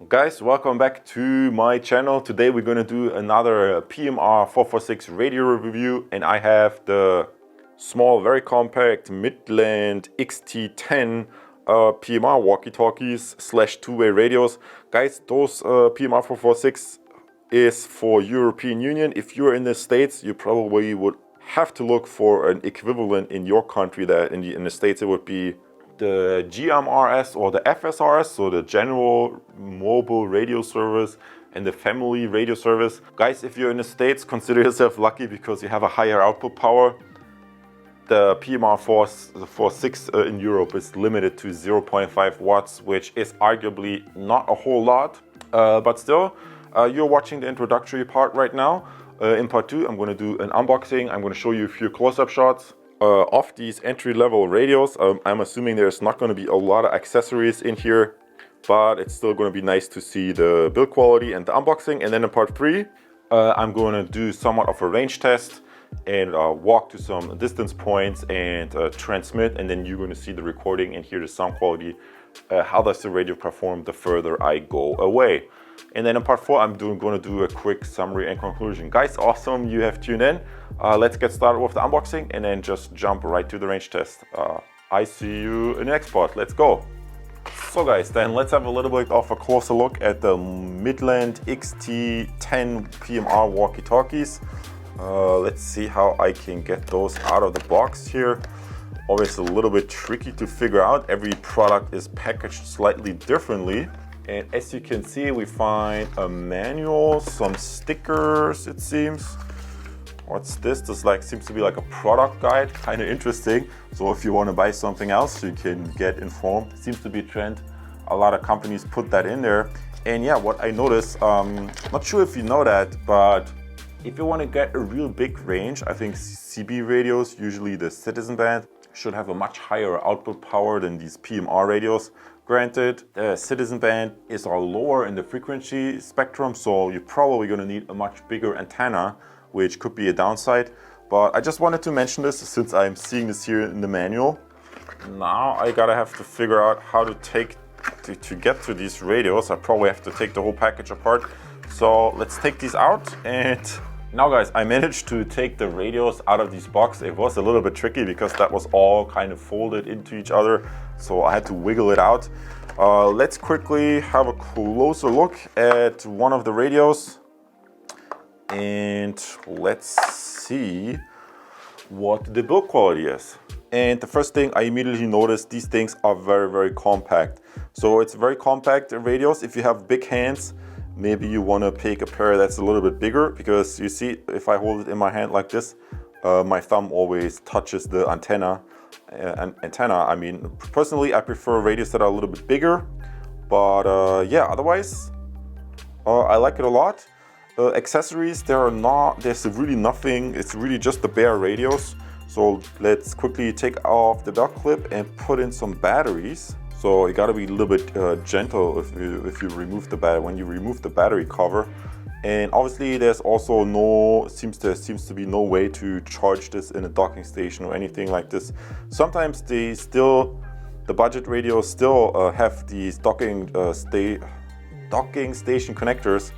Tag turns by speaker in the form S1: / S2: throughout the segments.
S1: Guys, welcome back to my channel. Today we're going to do another PMR446 radio review, and I have the small, very compact Midland XT10 PMR walkie-talkies / two-way radios. Guys, those PMR446 is for European Union. If you're in the States, you probably would have to look for an equivalent in your country. That in the States it would be the GMRS or the FSRS, so the General Mobile Radio Service and the Family Radio Service. Guys, if you're in the States, consider yourself lucky because you have a higher output power. The PMR446 in Europe is limited to 0.5 watts, which is arguably not a whole lot, but still, you're watching the introductory part right now. In part 2, I'm going to do an unboxing. I'm going to show you a few close-up shots of these entry-level radios. I'm assuming there's not going to be a lot of accessories in here, but it's still going to be nice to see the build quality and the unboxing. And then in part 3, I'm going to do somewhat of a range test and walk to some distance points and transmit, and then you're going to see the recording and hear the sound quality. How does the radio perform the further I go away? And then in part 4, I'm going to do a quick summary and conclusion. Guys, awesome you have tuned in. Let's get started with the unboxing and then just jump right to the range test. I see you in the next part. Let's go. So guys, then let's have a little bit of a closer look at the Midland XT10 PMR walkie-talkies. Let's see how I can get those out of the box here. Always a little bit tricky to figure out. Every product is packaged slightly differently. And as you can see, we find a manual, some stickers, it seems. What's this? This seems to be like a product guide, kind of interesting. So if you want to buy something else, you can get informed. It seems to be a trend. A lot of companies put that in there. And yeah, what I noticed, not sure if you know that, but if you want to get a real big range, I think CB radios, usually the Citizen band, should have a much higher output power than these PMR radios. Granted, the Citizen band is lower in the frequency spectrum, so you're probably going to need a much bigger antenna, which could be a downside. But I just wanted to mention this since I'm seeing this here in the manual. Now I gotta have to figure out how to get to these radios. I probably have to take the whole package apart. So let's take these out. And now guys, I managed to take the radios out of these boxes. It was a little bit tricky because that was all kind of folded into each other. So I had to wiggle it out. Let's quickly have a closer look at one of the radios. And let's see what the build quality is. And the first thing I immediately noticed, these things are very, very compact. So it's very compact radios. If you have big hands, maybe you want to pick a pair that's a little bit bigger, because you see, if I hold it in my hand like this, my thumb always touches the antenna. I mean, personally, I prefer radios that are a little bit bigger, but yeah, otherwise, I like it a lot. Accessories, there's really nothing. It's really just the bare radios. So let's quickly take off the belt clip and put in some batteries. So you got to be a little bit gentle if you remove the battery, when you remove the battery cover. And obviously there's also seems to be no way to charge this in a docking station or anything like this. Sometimes the budget radios still have these docking station connectors,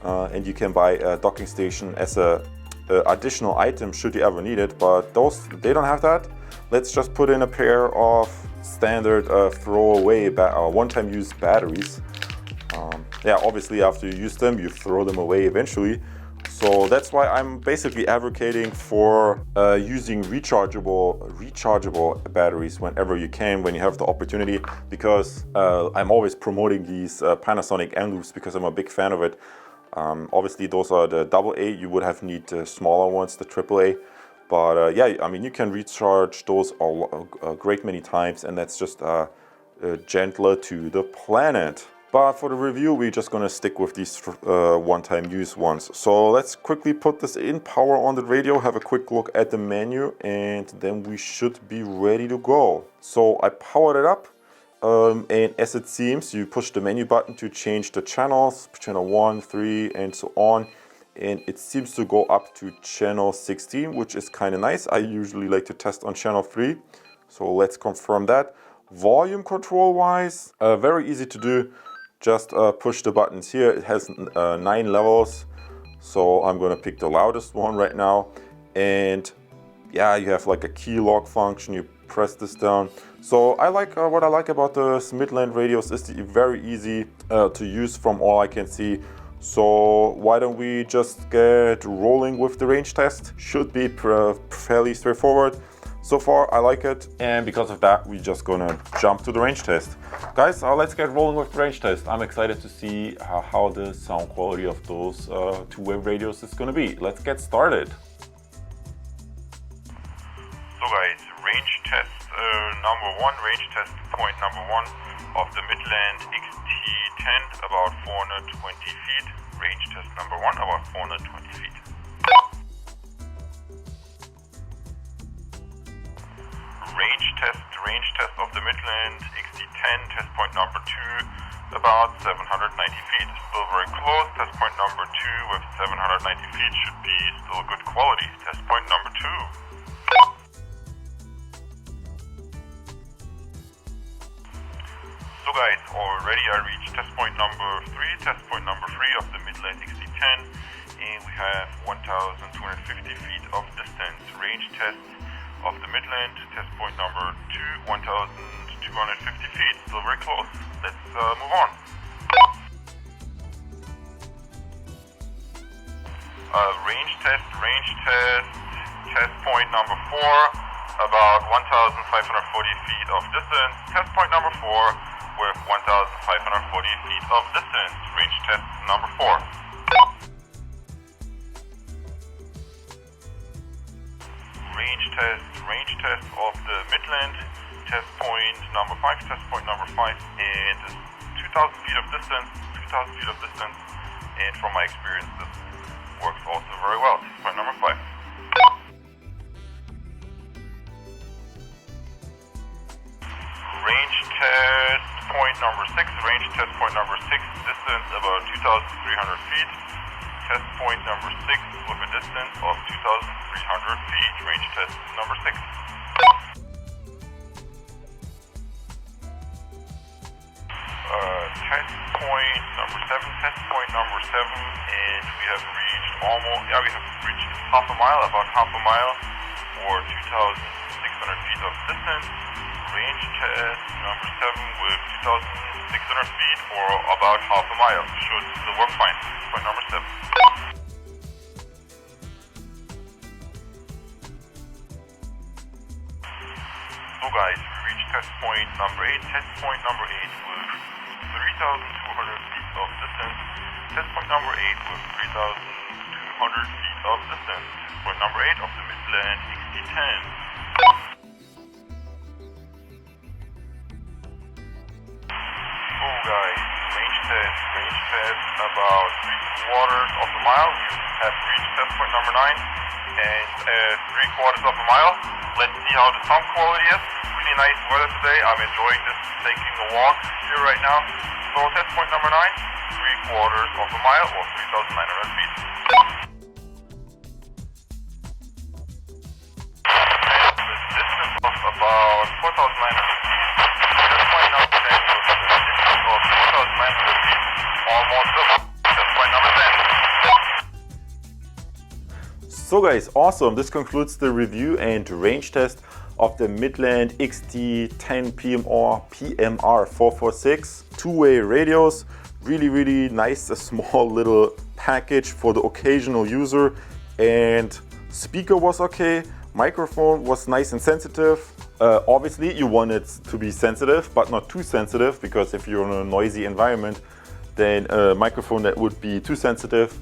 S1: and you can buy a docking station as a additional item should you ever need it, but they don't have that. Let's just put in a pair of standard throwaway one-time use batteries. Yeah, obviously after you use them, you throw them away eventually. So that's why I'm basically advocating for using rechargeable batteries whenever you can, when you have the opportunity, because I'm always promoting these Panasonic M-loops because I'm a big fan of it. Obviously those are the AA, you would have need smaller ones, the AAA. But yeah, I mean, you can recharge those a great many times, and that's just gentler to the planet. But for the review, we're just gonna stick with these one-time use ones. So let's quickly put this in, power on the radio, have a quick look at the menu, and then we should be ready to go. So I powered it up, and as it seems, you push the menu button to change the channels, channel 1, 3, and so on. And it seems to go up to channel 16, which is kind of nice. I usually like to test on channel 3. So let's confirm that. Volume control wise, very easy to do. just push the buttons here. It has 9 levels, so I'm gonna pick the loudest one right now. And yeah, you have like a key lock function. You press this down. So I like what I like about the Midland radios is very easy to use from all I can see. So why don't we just get rolling with the range test? Should be fairly straightforward. So far I like it, and because of that we're just gonna jump to the range test. Guys, let's get rolling with the range test. I'm excited to see how the sound quality of those two-way radios is gonna be. Let's get started.
S2: So guys, range test number 1, range test point number 1 of the Midland XT10, about 420 feet. Range test number 1, about 420 feet. Range test of the Midland XT10, test point number 2, about 790 feet. Still very close. Test point number 2 with 790 feet should be still good quality. Test point number 2. So guys, already I reached test point number 3 of the Midland XT10, and we have 1,250 feet of distance. Range test of the Midland, test point number 2, 1,250 feet, still very close. Let's move on. Range test point number 4, about 1,540 feet of distance. Test point number 4 with 1,540 feet of distance. Range test number 4. Range test of the Midland, test point number 5, and 2,000 feet of distance, and from my experience this works also very well. Test point number 5. Range test point number 6, distance about 2,300 feet. Test point number 6 with a distance of 2,300 feet. Range test number 6. Test point number 7, and we have reached about half a mile, or 2,600 feet of distance. Range test number 7 with 2,600 feet, or about half a mile. Should still work fine. Point number 7. So guys, we reached test point number 8. Test point number 8 with 3,200 feet of distance. Test point number 8 with 3,200 feet of distance. Point number 8 of the Midland XT10. So guys, range test about 3/4 of a mile. We have reached test point number 9, and 3/4 of a mile. Let's see how the sound quality is. Really nice weather today. I'm enjoying this, taking a walk here right now. So test point number 9, 3/4 of a mile, or 3,900 feet. The distance of about 4,900 feet. Test point number 10 with a distance of 4,900 feet. Almost double. Test point number 10.
S1: So guys, awesome. This concludes the review and range test of the Midland XT10 PMR446 two-way radios. Really nice, a small little package for the occasional user. And speaker was okay, microphone was nice and sensitive. Obviously you want it to be sensitive, but not too sensitive, because if you're in a noisy environment, then a microphone that would be too sensitive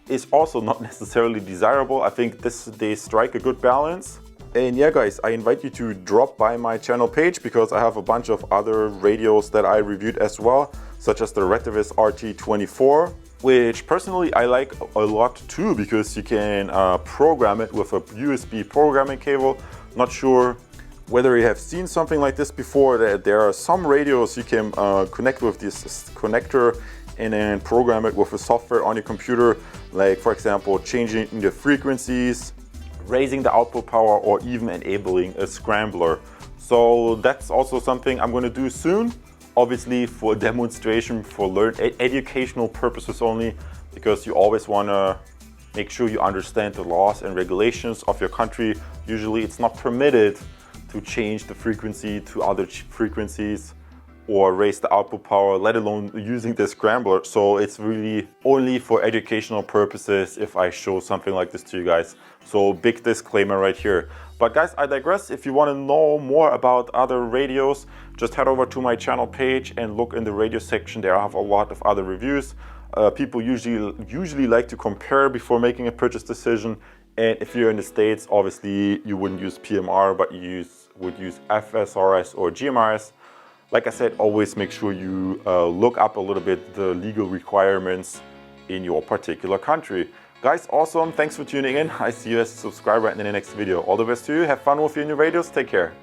S1: is also not necessarily desirable. I think they strike a good balance. And yeah guys, I invite you to drop by my channel page, because I have a bunch of other radios that I reviewed as well, such as the Retevis RT24, which personally I like a lot too, because you can program it with a USB programming cable. Not sure whether you have seen something like this before, that there are some radios you can connect with this connector and then program it with a software on your computer, like for example changing the frequencies, raising the output power, or even enabling a scrambler. So that's also something I'm going to do soon. obviously for demonstration, for educational purposes only, because you always want to make sure you understand the laws and regulations of your country. Usually it's not permitted to change the frequency to other frequencies or raise the output power, let alone using the scrambler. So it's really only for educational purposes if I show something like this to you guys. So big disclaimer right here. But guys, I digress. If you want to know more about other radios, just head over to my channel page and look in the radio section. There I have a lot of other reviews. People usually like to compare before making a purchase decision. And if you're in the States, obviously you wouldn't use PMR, but you would use FSRS or GMRS. Like I said, always make sure you look up a little bit the legal requirements in your particular country. Guys, awesome. Thanks for tuning in. I see you as a subscriber in the next video. All the best to you. Have fun with your new radios. Take care.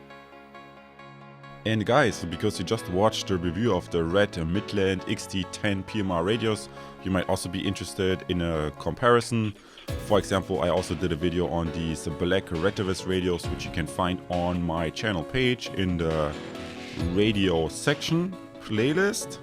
S1: And guys, because you just watched the review of the red Midland XT10 PMR radios, you might also be interested in a comparison. For example, I also did a video on these black Retevis radios, which you can find on my channel page in the radio section playlist.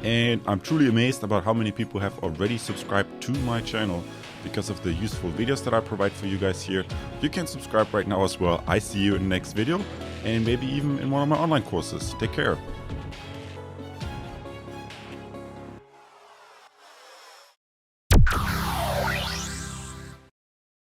S1: And I'm truly amazed about how many people have already subscribed to my channel because of the useful videos that I provide for you guys here. You can subscribe right now as well. I see you in the next video and maybe even in one of my online courses. Take care.